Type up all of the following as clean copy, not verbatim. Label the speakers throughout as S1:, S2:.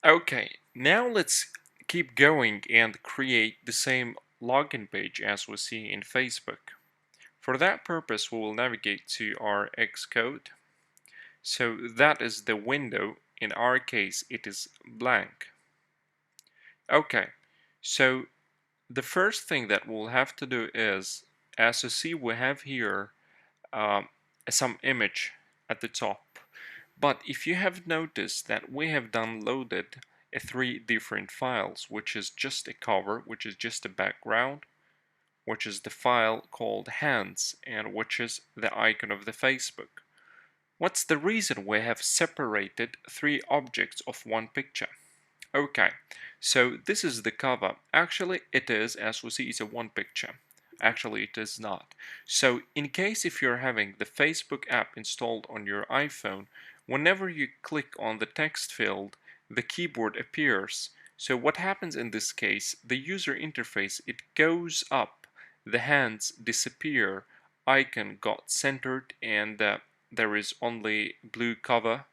S1: Okay, now let's keep going and create the same login page as we see in Facebook. For that purpose, we will navigate to our Xcode. So that is the window. In our case, it is blank. Okay, so the first thing that we'll have to do is, as you see, we have here um, some image at the top. But if you have noticed that we have downloaded three different files, which is just a cover, which is just a background, which is the file called hands, and which is the icon of the Facebook. What's the reason we have separated three objects of one picture? Okay, so this is the cover. Actually, it is, as we see, it's a one picture. Actually, it is not. So in case if you're having the Facebook app installed on your iPhone, whenever you click on the text field, the keyboard appears. So what happens in this case, the user interface, it goes up, the hands disappear, icon got centered, and there is only blue cover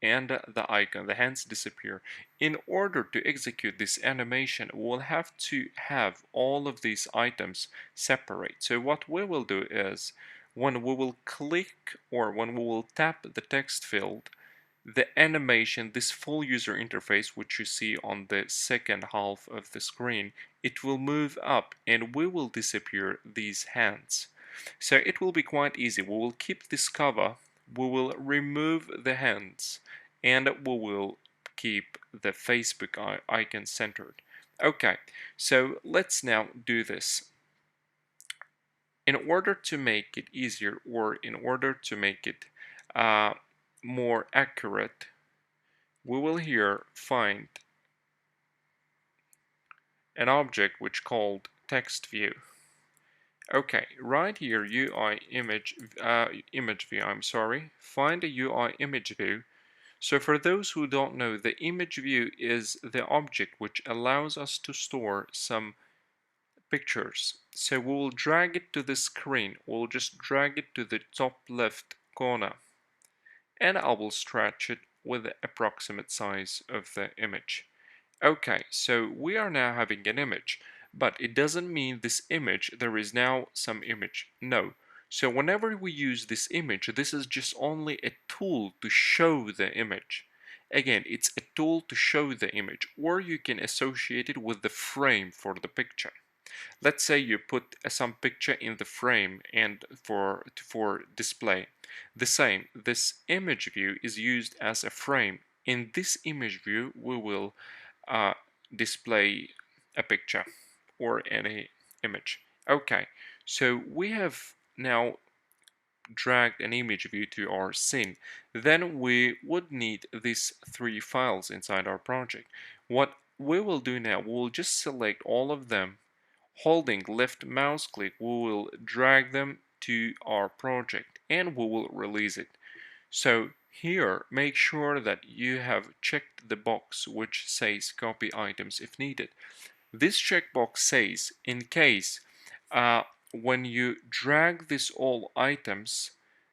S1: and the icon, the hands disappear. In order to execute this animation, we'll have to have all of these items separate. So what we will do is, when we will click or when we will tap the text field, the animation, this full user interface, which you see on the second half of the screen, it will move up and we will disappear these hands. So it will be quite easy. We will keep this cover, we will remove the hands, and we will keep the Facebook icon centered. Okay, so let's now do this. In order to make it easier, or in order to make it uh, more accurate, we will here find an object which called text view. Okay, right here UI image view, I'm sorry. Find a UI image view. So for those who don't know, the image view is the object which allows us to store some pictures. So we'll drag it to the screen. We'll just drag it to the top left corner, and I will stretch it with the approximate size of the image. Okay, so we are now having an image, but it doesn't mean this image, there is now some image. No. So whenever we use this image, this is just only a tool to show the image. Again, it's a tool to show the image, or you can associate it with the frame for the picture. Let's say you put some picture in the frame and for display. The same, this image view is used as a frame. In this image view, we will uh, display a picture or any image. Okay, so we have now dragged an image view to our scene. Then we would need these three files inside our project. What we will do now, we will just select all of them. Holding left mouse click, we will drag them to our project and we will release it. So here, make sure that you have checked the box which says copy items if needed. This checkbox says in case when you drag these all items,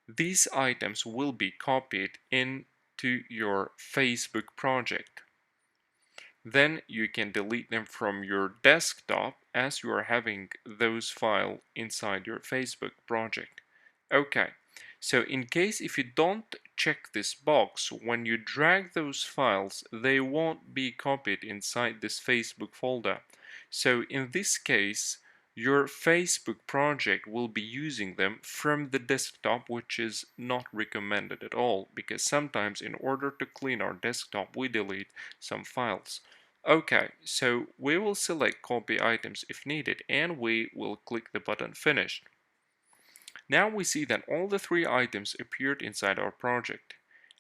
S1: these items will be copied into your Facebook project. Then you can delete them from your desktop as you are having those files inside your Facebook project. Okay, so in case if you don't check this box, when you drag those files, they won't be copied inside this Facebook folder. So in this case, your Facebook project will be using them from the desktop, which is not recommended at all, because sometimes in order to clean our desktop, we delete some files. Okay, so we will select copy items if needed, and we will click the button finish. Now we see that all the three items appeared inside our project.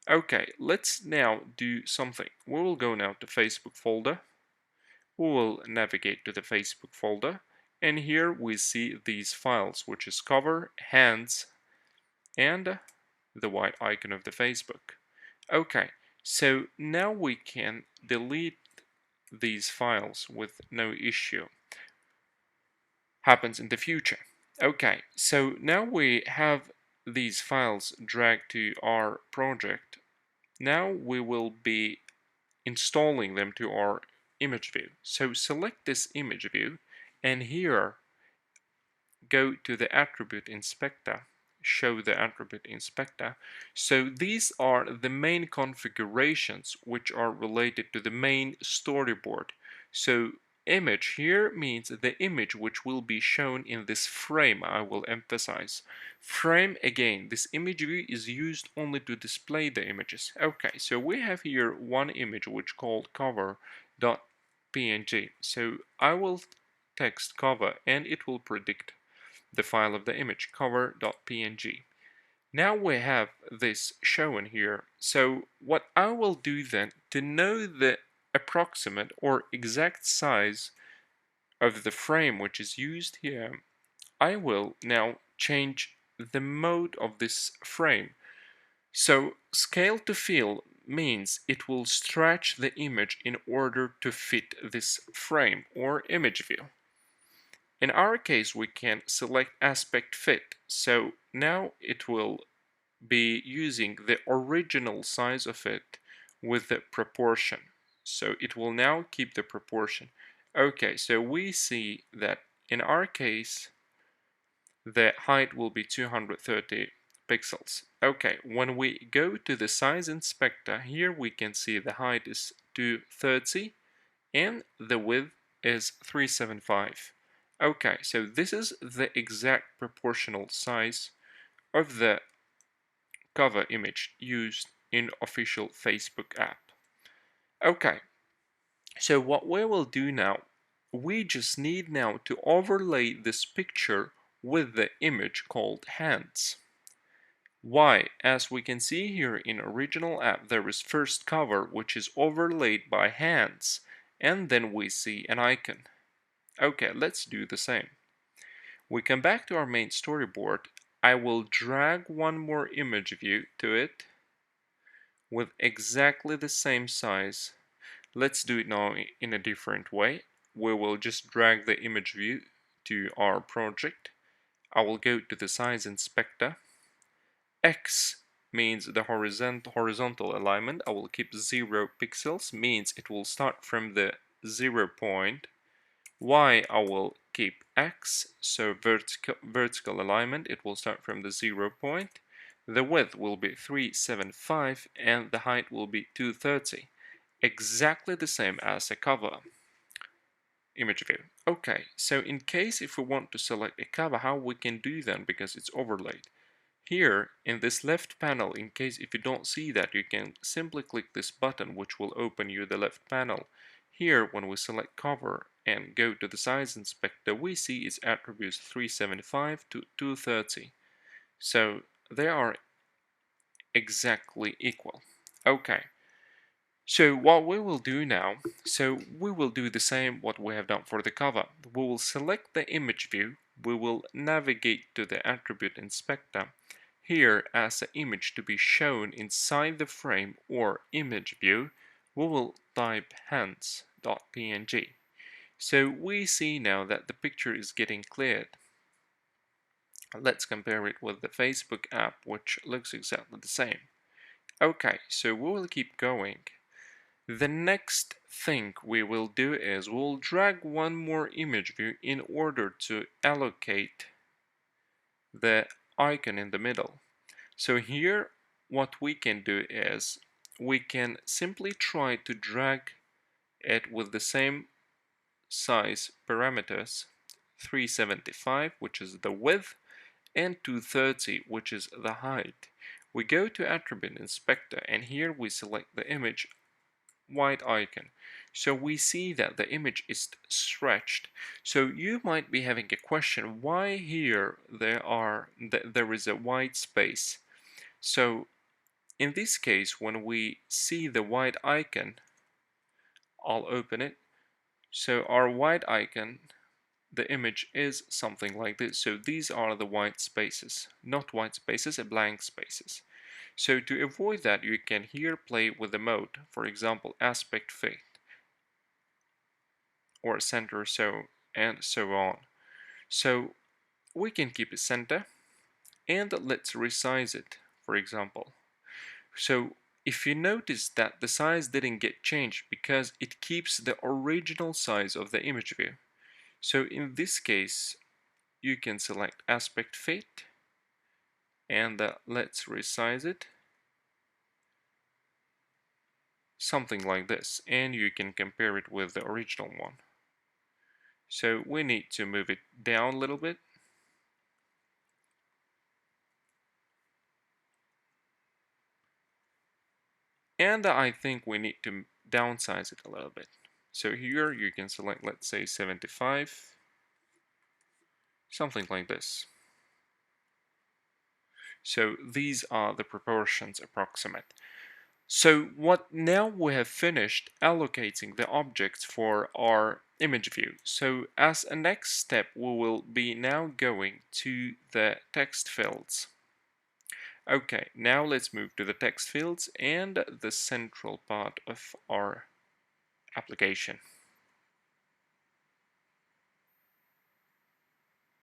S1: Okay, let's now do something. We will go now to Facebook folder. We will navigate to the Facebook folder, and here we see these files, which is cover, hands, and the white icon of the Facebook. Okay, so now we can delete these files with no issue. Happens in the future. Okay, so now we have these files dragged to our project. Now we will be installing them to our image view. So select this image view, and here go to the attribute inspector, show the attribute inspector. So these are the main configurations which are related to the main storyboard. So image here means the image which will be shown in this frame. I will emphasize frame again. This image view is used only to display the images. Okay, so we have here one image which called cover.png. So I will text cover and it will predict the file of the image, cover.png. Now we have this shown here. So what I will do then, to know the approximate or exact size of the frame which is used here, I will now change the mode of this frame. So scale to fill means it will stretch the image in order to fit this frame or image view. In our case, we can select aspect fit. So now it will be using the original size of it with the proportion. So it will now keep the proportion. Okay, so we see that in our case, the height will be 230 pixels. Okay, when we go to the size inspector, here we can see the height is 230 and the width is 375. Okay, so this is the exact proportional size of the cover image used in official Facebook app. Okay, so what we will do now, we just need now to overlay this picture with the image called hands. Why? As we can see here in original app, there is first cover which is overlaid by hands, and then we see an icon. Okay, let's do the same. We come back to our main storyboard. I will drag one more image view to it with exactly the same size. Let's do it now in a different way. We will just drag the image view to our project. I will go to the size inspector. X means the horizontal alignment. I will keep 0 pixels, means it will start from the 0 point. Y I will keep X, so vertical alignment, it will start from the 0 point. The width will be 375 and the height will be 230. Exactly the same as a cover image view. Okay, so in case if we want to select a cover, how we can do that because it's overlaid. Here in this left panel, in case if you don't see that, you can simply click this button which will open you the left panel. Here when we select cover and go to the size inspector, we see its attributes 375 to 230. So they are exactly equal. Okay. So what we will do now, so we will do the same what we have done for the cover. We will select the image view, we will navigate to the attribute inspector. Here as an image to be shown inside the frame or image view, we will type hands.png. So we see now that the picture is getting cleared. Let's compare it with the Facebook app, which looks exactly the same. Okay, so we will keep going. The next thing we will do is we'll drag one more image view in order to allocate the icon in the middle. So here what we can do is we can simply try to drag it with the same size parameters, 375 which is the width and 230 which is the height. We go to attribute inspector and here we select the image white icon. So we see that the image is stretched. So you might be having a question, why here there is a white space? So in this case, when we see the white icon, I'll open it. So our white icon, the image is something like this. So these are the white spaces, not white spaces, blank spaces. So to avoid that, you can here play with the mode, for example, aspect fit or center, and so on. So we can keep it center and let's resize it, for example. So if you notice that the size didn't get changed because it keeps the original size of the image view. So in this case, you can select aspect fit and let's resize it. Something like this, and you can compare it with the original one. So we need to move it down a little bit. And I think we need to downsize it a little bit. So here you can select, let's say 75, something like this. So these are the proportions approximate. So what now we have finished allocating the objects for our image view. So as a next step, we will be now going to the text fields. Okay, now let's move to the text fields and the central part of our application.